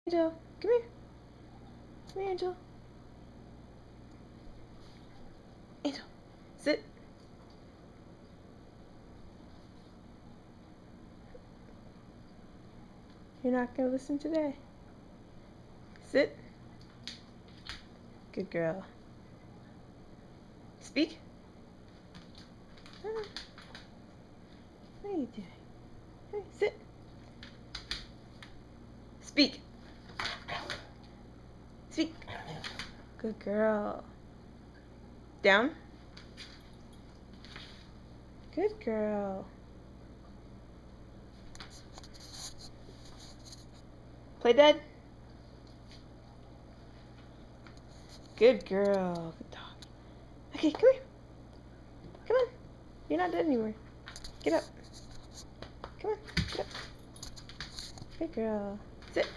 Angel, come here. Come here, Angel. Angel, sit. You're not going to listen today. Sit. Good girl. Speak. What are you doing? Hey, sit. Speak. Speak. Good girl. Down. Good girl. Play dead. Good girl. Good dog. Okay, come here. Come on. You're not dead anymore. Get up. Come on. Get up. Good girl. Sit.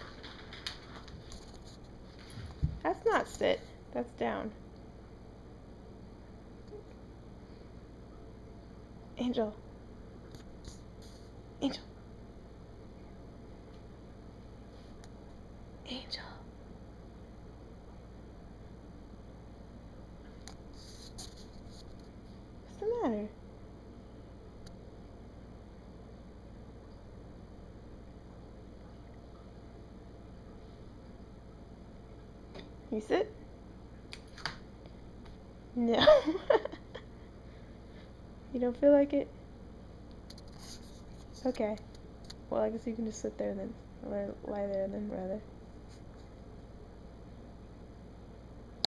That's not sit. That's down. Angel. Angel. Angel. What's the matter? You sit? No. You don't feel like it? Okay. Well, I guess you can just sit there then. Or lie there then, rather.